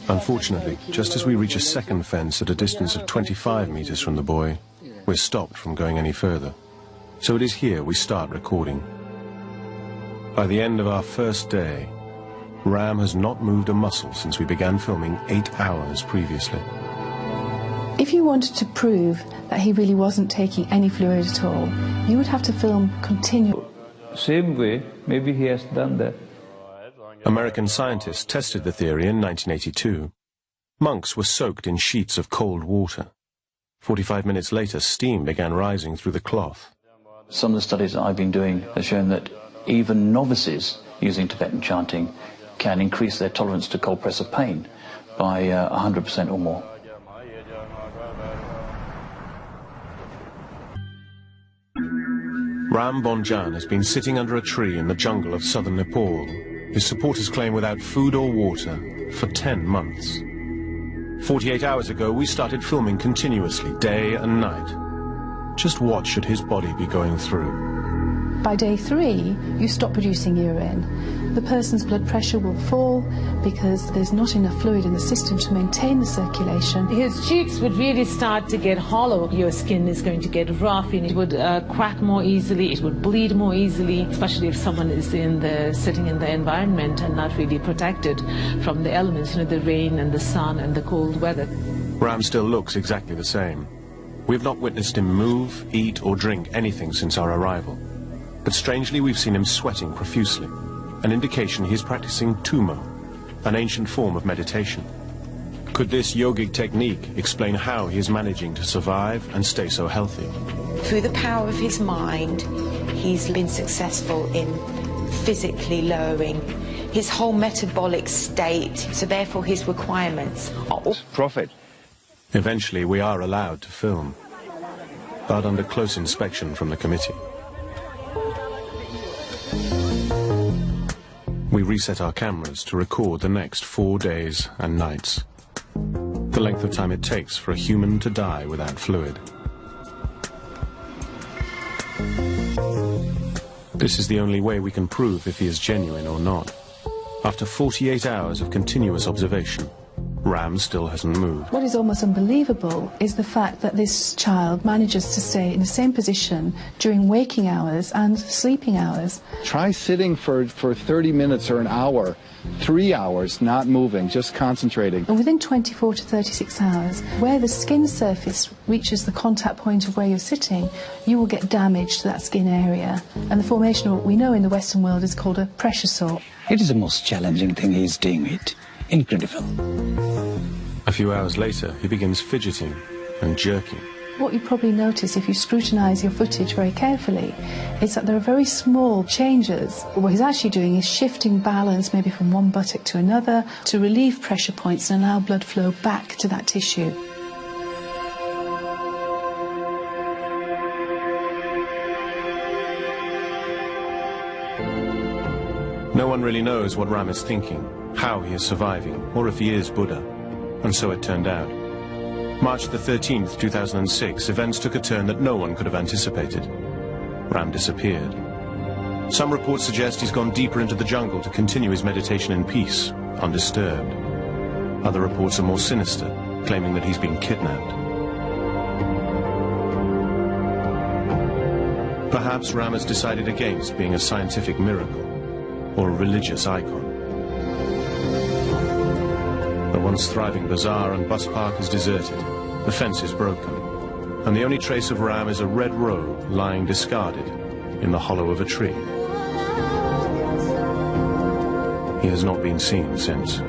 Unfortunately, just as we reach a second fence at a distance of 25 meters from the boy, we're stopped from going any further. So it is here we start recording. By the end of our first day, Ram has not moved a muscle since we began filming 8 hours previously. If you wanted to prove that he really wasn't taking any fluid at all, you would have to film continually. Same way, maybe he has done that. American scientists tested the theory in 1982. Monks were soaked in sheets of cold water. 45 minutes later, steam began rising through the cloth. Some of the studies that I've been doing have shown that even novices using Tibetan chanting can increase their tolerance to cold press of pain by 100% or more. Ram Bonjan has been sitting under a tree in the jungle of southern Nepal, his supporters claim without food or water, for 10 months. 48 hours ago, we started filming continuously, day and night. Just what should his body be going through? By day 3, you stop producing urine. The person's blood pressure will fall because there's not enough fluid in the system to maintain the circulation. His cheeks would really start to get hollow. Your skin is going to get rough and it would crack more easily, it would bleed more easily, especially if someone is sitting in the environment and not really protected from the elements, the rain and the sun and the cold weather. Ram still looks exactly the same. We've not witnessed him move, eat or drink anything since our arrival. But strangely, we've seen him sweating profusely, an indication he's practicing tumo, an ancient form of meditation. Could this yogic technique explain how he is managing to survive and stay so healthy? Through the power of his mind, he's been successful in physically lowering his whole metabolic state, so therefore his requirements are all Prophet. Eventually, we are allowed to film, but under close inspection from the committee. We reset our cameras to record the next 4 days and nights, the length of time it takes for a human to die without fluid. This is the only way we can prove if he is genuine or not. After 48 hours of continuous observation, Ram still hasn't moved. What is almost unbelievable is the fact that this child manages to stay in the same position during waking hours and sleeping hours. Try sitting for 30 minutes or an hour, 3 hours, not moving, just concentrating. And within 24 to 36 hours, where the skin surface reaches the contact point of where you're sitting, you will get damage to that skin area. And the formation of what we know in the Western world is called a pressure sore. It is the most challenging thing he's doing it. Incredible. A few hours later, he begins fidgeting and jerking. What you probably notice if you scrutinise your footage very carefully is that there are very small changes. What he's actually doing is shifting balance maybe from one buttock to another to relieve pressure points and allow blood flow back to that tissue. No one really knows what Ram is thinking, how he is surviving, or if he is Buddha. And so it turned out. March the 13th, 2006, events took a turn that no one could have anticipated. Ram disappeared. Some reports suggest he's gone deeper into the jungle to continue his meditation in peace, undisturbed. Other reports are more sinister, claiming that he's been kidnapped. Perhaps Ram has decided against being a scientific miracle or a religious icon. The once thriving bazaar and bus park is deserted, the fence is broken, and the only trace of Ram is a red robe lying discarded in the hollow of a tree. He has not been seen since.